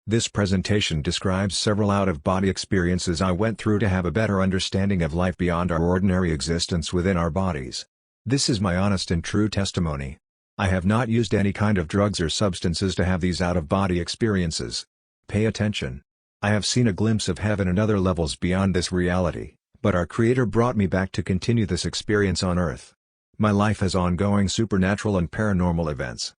This presentation describes several out-of-body experiences I went through to have a better understanding of life beyond our ordinary existence within our bodies. This is my honest and true testimony. I have not used any kind of drugs or substances to have these out-of-body experiences. Pay attention. I have seen a glimpse of heaven and other levels beyond this reality, but our Creator brought me back to continue this experience on Earth. My life has ongoing supernatural and paranormal events.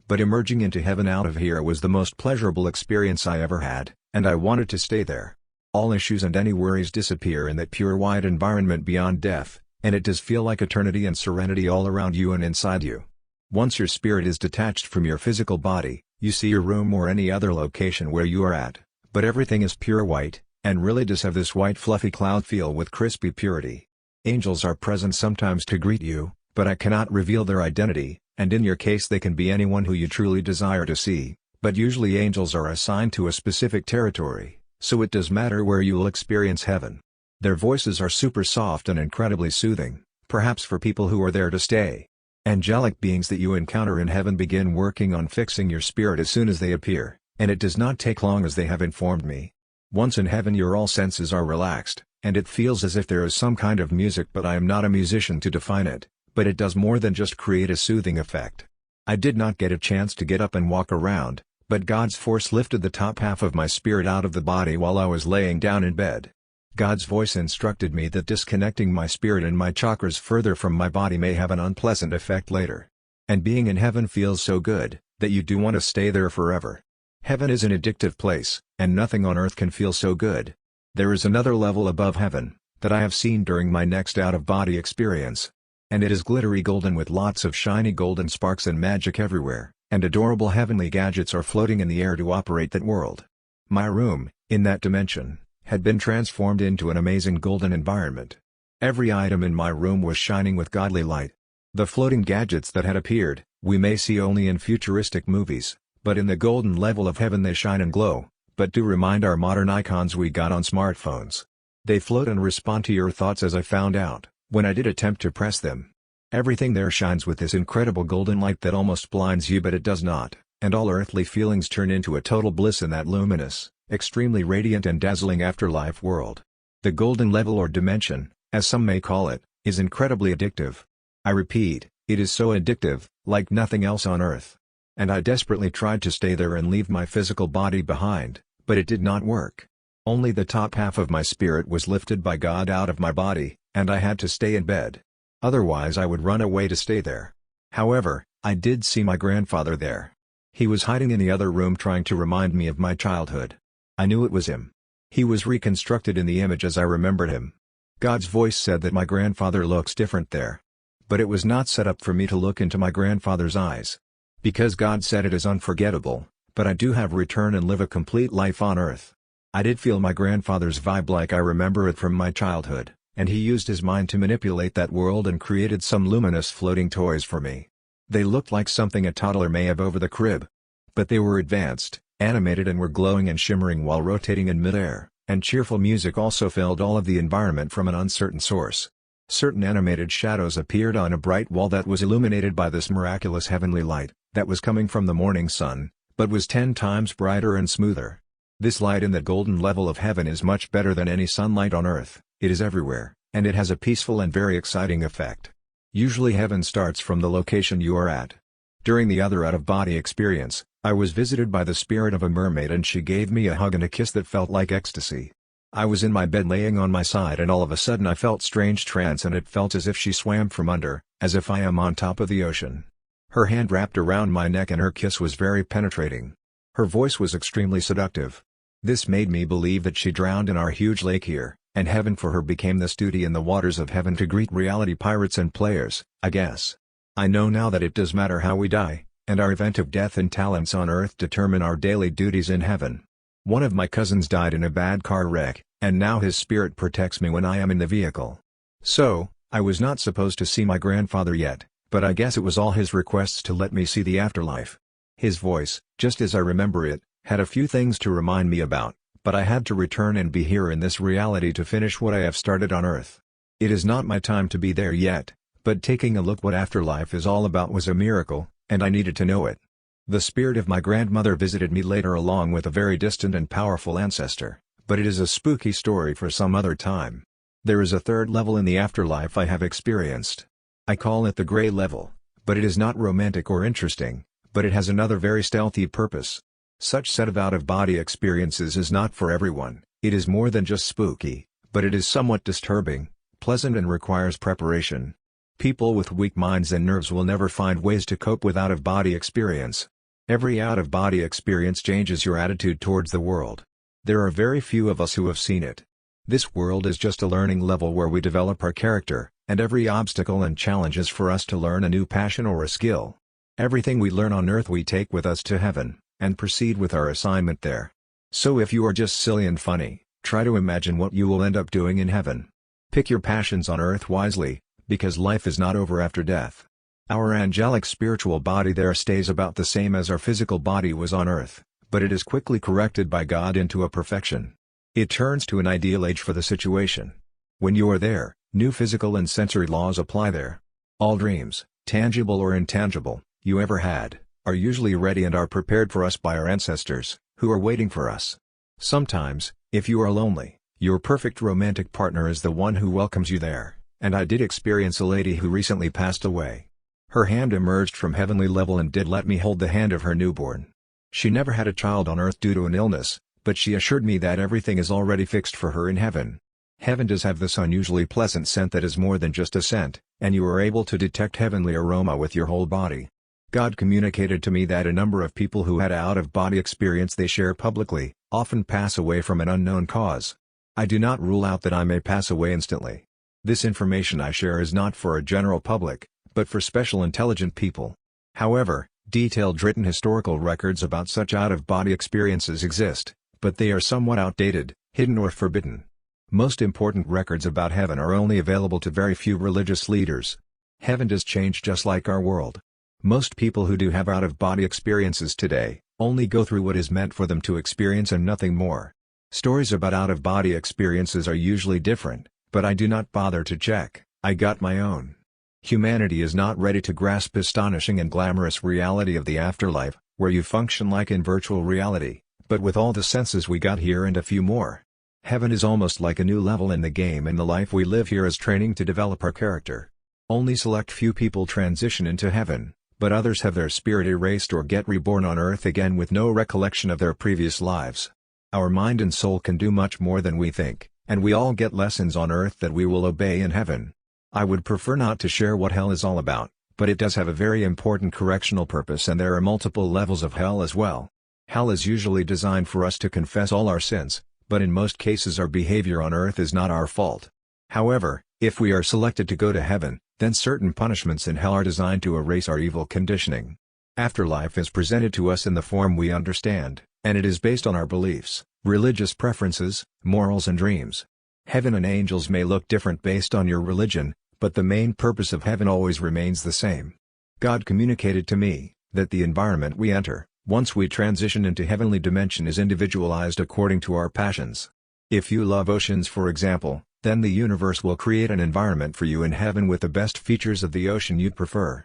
But emerging into heaven out of here was the most pleasurable experience I ever had, and I wanted to stay there. All issues and any worries disappear in that pure white environment beyond death, and it does feel like eternity and serenity all around you and inside you. Once your spirit is detached from your physical body, you see your room or any other location where you are at, but everything is pure white, and really does have this white fluffy cloud feel with crispy purity. Angels are present sometimes to greet you, but I cannot reveal their identity, and in your case they can be anyone who you truly desire to see, but usually angels are assigned to a specific territory, so it does matter where you will experience heaven. Their voices are super soft and incredibly soothing, perhaps for people who are there to stay. Angelic beings that you encounter in heaven begin working on fixing your spirit as soon as they appear, and it does not take long as they have informed me. Once in heaven your all senses are relaxed, and it feels as if there is some kind of music, but I am not a musician to define it. But it does more than just create a soothing effect. I did not get a chance to get up and walk around, but God's force lifted the top half of my spirit out of the body while I was laying down in bed. God's voice instructed me that disconnecting my spirit and my chakras further from my body may have an unpleasant effect later. And being in heaven feels so good, that you do want to stay there forever. Heaven is an addictive place, and nothing on earth can feel so good. There is another level above heaven, that I have seen during my next out-of-body experience. And it is glittery golden with lots of shiny golden sparks and magic everywhere, and adorable heavenly gadgets are floating in the air to operate that world. My room, in that dimension, had been transformed into an amazing golden environment. Every item in my room was shining with godly light. The floating gadgets that had appeared, we may see only in futuristic movies, but in the golden level of heaven they shine and glow, but do remind our modern icons we got on smartphones. They float and respond to your thoughts, as I found out when I did attempt to press them. Everything there shines with this incredible golden light that almost blinds you, but it does not, and all earthly feelings turn into a total bliss in that luminous, extremely radiant and dazzling afterlife world. The golden level or dimension, as some may call it, is incredibly addictive. I repeat, it is so addictive, like nothing else on earth. And I desperately tried to stay there and leave my physical body behind, but it did not work. Only the top half of my spirit was lifted by God out of my body, and I had to stay in bed. Otherwise I would run away to stay there. However, I did see my grandfather there. He was hiding in the other room trying to remind me of my childhood. I knew it was him. He was reconstructed in the image as I remembered him. God's voice said that my grandfather looks different there. But it was not set up for me to look into my grandfather's eyes. Because God said it is unforgettable, but I do have return and live a complete life on earth. I did feel my grandfather's vibe like I remember it from my childhood. And he used his mind to manipulate that world and created some luminous floating toys for me. They looked like something a toddler may have over the crib. But they were advanced, animated, and were glowing and shimmering while rotating in midair, and cheerful music also filled all of the environment from an uncertain source. Certain animated shadows appeared on a bright wall that was illuminated by this miraculous heavenly light, that was coming from the morning sun, but was 10 times brighter and smoother. This light in the golden level of heaven is much better than any sunlight on earth. It is everywhere, and it has a peaceful and very exciting effect. Usually heaven starts from the location you are at. During the other out-of-body experience, I was visited by the spirit of a mermaid, and she gave me a hug and a kiss that felt like ecstasy. I was in my bed laying on my side, and all of a sudden I felt strange trance, and it felt as if she swam from under, as if I am on top of the ocean. Her hand wrapped around my neck and her kiss was very penetrating. Her voice was extremely seductive. This made me believe that she drowned in our huge lake here, and heaven for her became this duty in the waters of heaven to greet reality pirates and players, I guess. I know now that it does matter how we die, and our event of death and talents on earth determine our daily duties in heaven. One of my cousins died in a bad car wreck, and now his spirit protects me when I am in the vehicle. So, I was not supposed to see my grandfather yet, but I guess it was all his requests to let me see the afterlife. His voice, just as I remember it, had a few things to remind me about, but I had to return and be here in this reality to finish what I have started on earth. It is not my time to be there yet, but taking a look what afterlife is all about was a miracle, and I needed to know it. The spirit of my grandmother visited me later along with a very distant and powerful ancestor, but it is a spooky story for some other time. There is a third level in the afterlife I have experienced. I call it the gray level, but it is not romantic or interesting, but it has another very stealthy purpose. Such set of out-of-body experiences is not for everyone. It is more than just spooky, but it is somewhat disturbing, pleasant and requires preparation. People with weak minds and nerves will never find ways to cope with out-of-body experience. Every out-of-body experience changes your attitude towards the world. There are very few of us who have seen it. This world is just a learning level where we develop our character, and every obstacle and challenge is for us to learn a new passion or a skill. Everything we learn on earth we take with us to heaven, and proceed with our assignment there. So if you are just silly and funny, try to imagine what you will end up doing in heaven. Pick your passions on earth wisely, because life is not over after death. Our angelic spiritual body there stays about the same as our physical body was on earth, but it is quickly corrected by God into a perfection. It turns to an ideal age for the situation. When you are there, new physical and sensory laws apply there. All dreams, tangible or intangible, you ever had, are usually ready and are prepared for us by our ancestors, who are waiting for us. Sometimes, if you are lonely, your perfect romantic partner is the one who welcomes you there, and I did experience a lady who recently passed away. Her hand emerged from heavenly level and did let me hold the hand of her newborn. She never had a child on earth due to an illness, but she assured me that everything is already fixed for her in heaven. Heaven does have this unusually pleasant scent that is more than just a scent, and you are able to detect heavenly aroma with your whole body. God communicated to me that a number of people who had out-of-body experience they share publicly, often pass away from an unknown cause. I do not rule out that I may pass away instantly. This information I share is not for a general public, but for special intelligent people. However, detailed written historical records about such out-of-body experiences exist, but they are somewhat outdated, hidden or forbidden. Most important records about heaven are only available to very few religious leaders. Heaven does change just like our world. Most people who do have out-of-body experiences today, only go through what is meant for them to experience and nothing more. Stories about out-of-body experiences are usually different, but I do not bother to check, I got my own. Humanity is not ready to grasp astonishing and glamorous reality of the afterlife, where you function like in virtual reality, but with all the senses we got here and a few more. Heaven is almost like a new level in the game, and the life we live here is training to develop our character. Only select few people transition into heaven, but others have their spirit erased or get reborn on earth again with no recollection of their previous lives. Our mind and soul can do much more than we think, and we all get lessons on earth that we will obey in heaven. I would prefer not to share what hell is all about, but it does have a very important correctional purpose, and there are multiple levels of hell as well. Hell is usually designed for us to confess all our sins, but in most cases our behavior on earth is not our fault. However, if we are selected to go to heaven, then certain punishments in hell are designed to erase our evil conditioning. Afterlife is presented to us in the form we understand, and it is based on our beliefs, religious preferences, morals and dreams. Heaven and angels may look different based on your religion, but the main purpose of heaven always remains the same. God communicated to me that the environment we enter, once we transition into heavenly dimension, is individualized according to our passions. If you love oceans, for example, then the universe will create an environment for you in heaven with the best features of the ocean you prefer.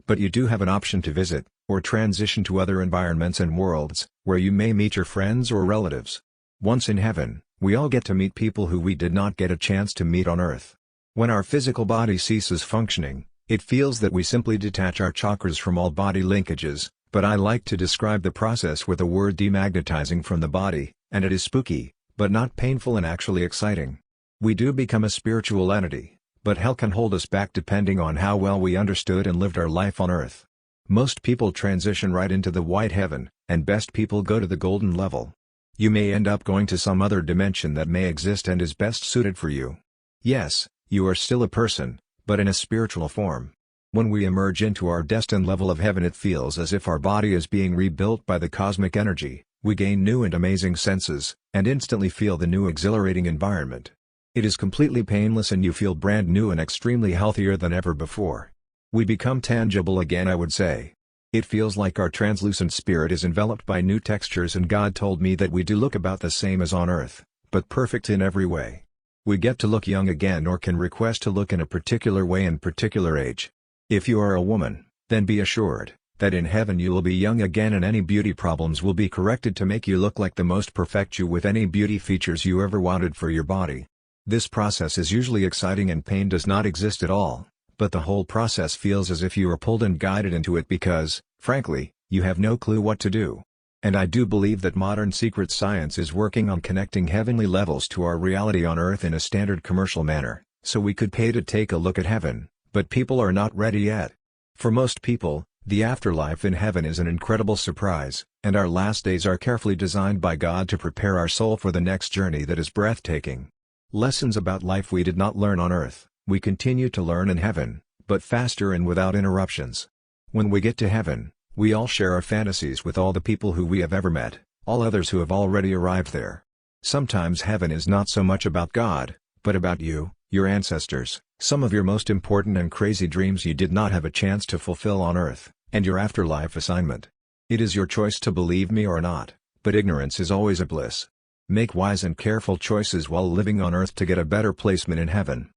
But you do have an option to visit, or transition to other environments and worlds, where you may meet your friends or relatives. Once in heaven, we all get to meet people who we did not get a chance to meet on earth. When our physical body ceases functioning, it feels that we simply detach our chakras from all body linkages, but I like to describe the process with the word demagnetizing from the body, and it is spooky, but not painful and actually exciting. We do become a spiritual entity, but hell can hold us back depending on how well we understood and lived our life on earth. Most people transition right into the white heaven, and best people go to the golden level. You may end up going to some other dimension that may exist and is best suited for you. Yes, you are still a person, but in a spiritual form. When we emerge into our destined level of heaven, it feels as if our body is being rebuilt by the cosmic energy. We gain new and amazing senses, and instantly feel the new exhilarating environment. It is completely painless and you feel brand new and extremely healthier than ever before. We become tangible again, I would say. It feels like our translucent spirit is enveloped by new textures, and God told me that we do look about the same as on earth, but perfect in every way. We get to look young again, or can request to look in a particular way in particular age. If you are a woman, then be assured, that in heaven you will be young again and any beauty problems will be corrected to make you look like the most perfect you with any beauty features you ever wanted for your body. This process is usually exciting and pain does not exist at all, but the whole process feels as if you are pulled and guided into it because, frankly, you have no clue what to do. And I do believe that modern secret science is working on connecting heavenly levels to our reality on Earth in a standard commercial manner, so we could pay to take a look at heaven, but people are not ready yet. For most people, the afterlife in heaven is an incredible surprise, and our last days are carefully designed by God to prepare our soul for the next journey that is breathtaking. Lessons about life we did not learn on Earth, we continue to learn in heaven, but faster and without interruptions. When we get to heaven, we all share our fantasies with all the people who we have ever met, all others who have already arrived there. Sometimes heaven is not so much about God, but about you, your ancestors, some of your most important and crazy dreams you did not have a chance to fulfill on Earth, and your afterlife assignment. It is your choice to believe me or not, but ignorance is always a bliss. Make wise and careful choices while living on Earth to get a better placement in heaven.